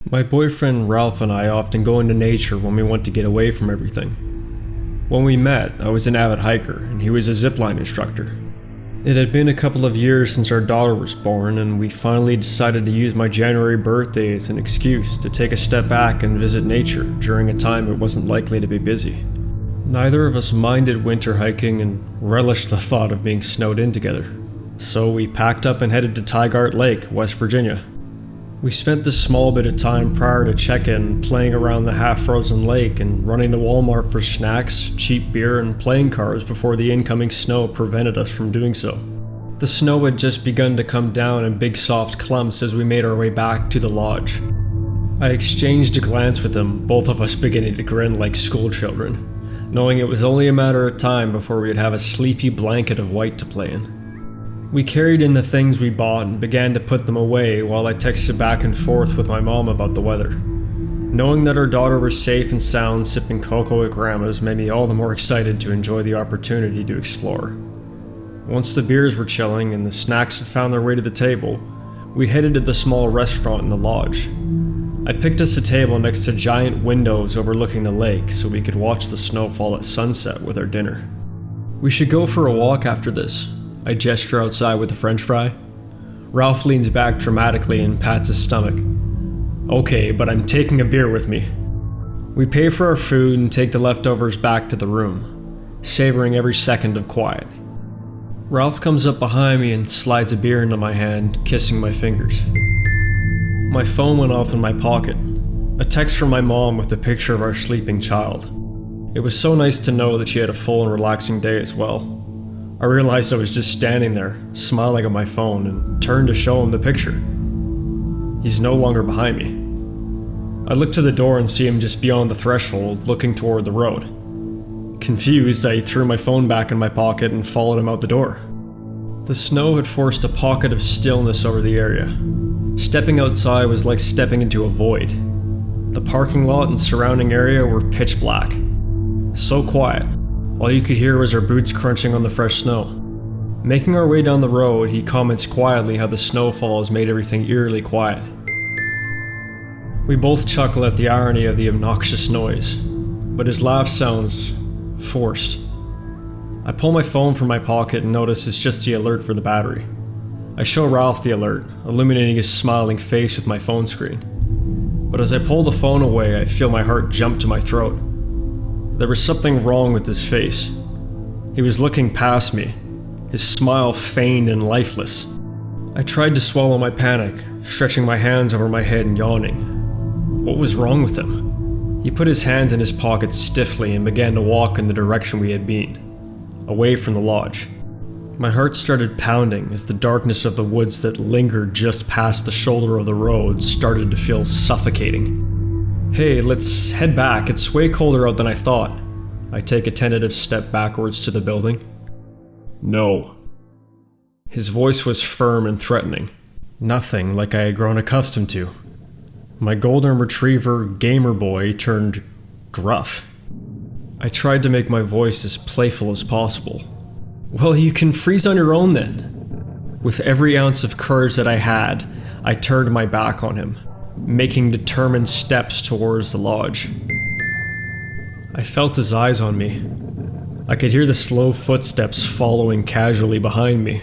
My boyfriend Ralph and I often go into nature when we want to get away from everything. When we met, I was an avid hiker and he was a zipline instructor. It had been a couple of years since our daughter was born, and we finally decided to use my January birthday as an excuse to take a step back and visit nature during a time it wasn't likely to be busy. Neither of us minded winter hiking and relished the thought of being snowed in together. So we packed up and headed to Tigard Lake, West Virginia. We spent the small bit of time prior to check-in playing around the half-frozen lake and running to Walmart for snacks, cheap beer, and playing cards before the incoming snow prevented us from doing so. The snow had just begun to come down in big soft clumps as we made our way back to the lodge. I exchanged a glance with him, both of us beginning to grin like schoolchildren, knowing it was only a matter of time before we'd have a sleepy blanket of white to play in. We carried in the things we bought and began to put them away while I texted back and forth with my mom about the weather. Knowing that our daughter was safe and sound sipping cocoa at Grandma's made me all the more excited to enjoy the opportunity to explore. Once the beers were chilling and the snacks had found their way to the table, we headed to the small restaurant in the lodge. I picked us a table next to giant windows overlooking the lake so we could watch the snow fall at sunset with our dinner. "We should go for a walk after this," I gesture outside with a french fry. Ralph leans back dramatically and pats his stomach. "Okay, but I'm taking a beer with me." We pay for our food and take the leftovers back to the room, savoring every second of quiet. Ralph comes up behind me and slides a beer into my hand, kissing my fingers. My phone went off in my pocket, a text from my mom with a picture of our sleeping child. It was so nice to know that she had a full and relaxing day as well. I realized I was just standing there, smiling at my phone, and turned to show him the picture. He's no longer behind me. I look to the door and see him just beyond the threshold, looking toward the road. Confused, I threw my phone back in my pocket and followed him out the door. The snow had forced a pocket of stillness over the area. Stepping outside was like stepping into a void. The parking lot and surrounding area were pitch black. So quiet. All you could hear was our boots crunching on the fresh snow. Making our way down the road, he comments quietly how the snowfall has made everything eerily quiet. We both chuckle at the irony of the obnoxious noise, but his laugh sounds forced. I pull my phone from my pocket and notice it's just the alert for the battery. I show Ralph the alert, illuminating his smiling face with my phone screen. But as I pull the phone away, I feel my heart jump to my throat. There was something wrong with his face. He was looking past me, his smile feigned and lifeless. I tried to swallow my panic, stretching my hands over my head and yawning. What was wrong with him? He put his hands in his pockets stiffly and began to walk in the direction we had been, away from the lodge. My heart started pounding as the darkness of the woods that lingered just past the shoulder of the road started to feel suffocating. "Hey, let's head back. It's way colder out than I thought." I take a tentative step backwards to the building. "No." His voice was firm and threatening. Nothing like I had grown accustomed to. My golden retriever gamer boy turned gruff. I tried to make my voice as playful as possible. "Well, you can freeze on your own then." With every ounce of courage that I had, I turned my back on him, making determined steps towards the lodge. I felt his eyes on me. I could hear the slow footsteps following casually behind me.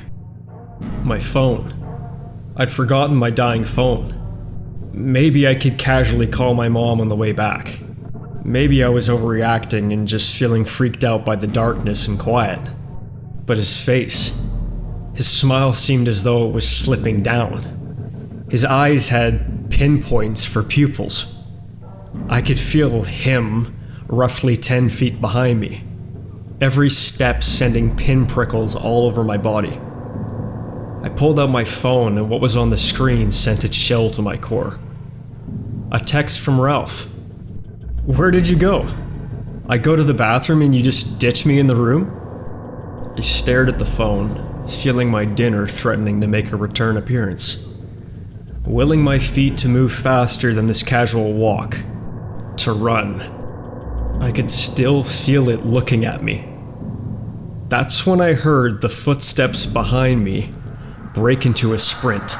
My phone. I'd forgotten my dying phone. Maybe I could casually call my mom on the way back. Maybe I was overreacting and just feeling freaked out by the darkness and quiet. But his face. His smile seemed as though it was slipping down. His eyes had pinpoints for pupils. I could feel him roughly 10 feet behind me, every step sending pinprickles all over my body. I pulled out my phone and what was on the screen sent a chill to my core. A text from Ralph. "Where did you go? I go to the bathroom and you just ditch me in the room?" I stared at the phone, feeling my dinner threatening to make a return appearance. Willing my feet to move faster than this casual walk. To run. I could still feel it looking at me. That's when I heard the footsteps behind me break into a sprint.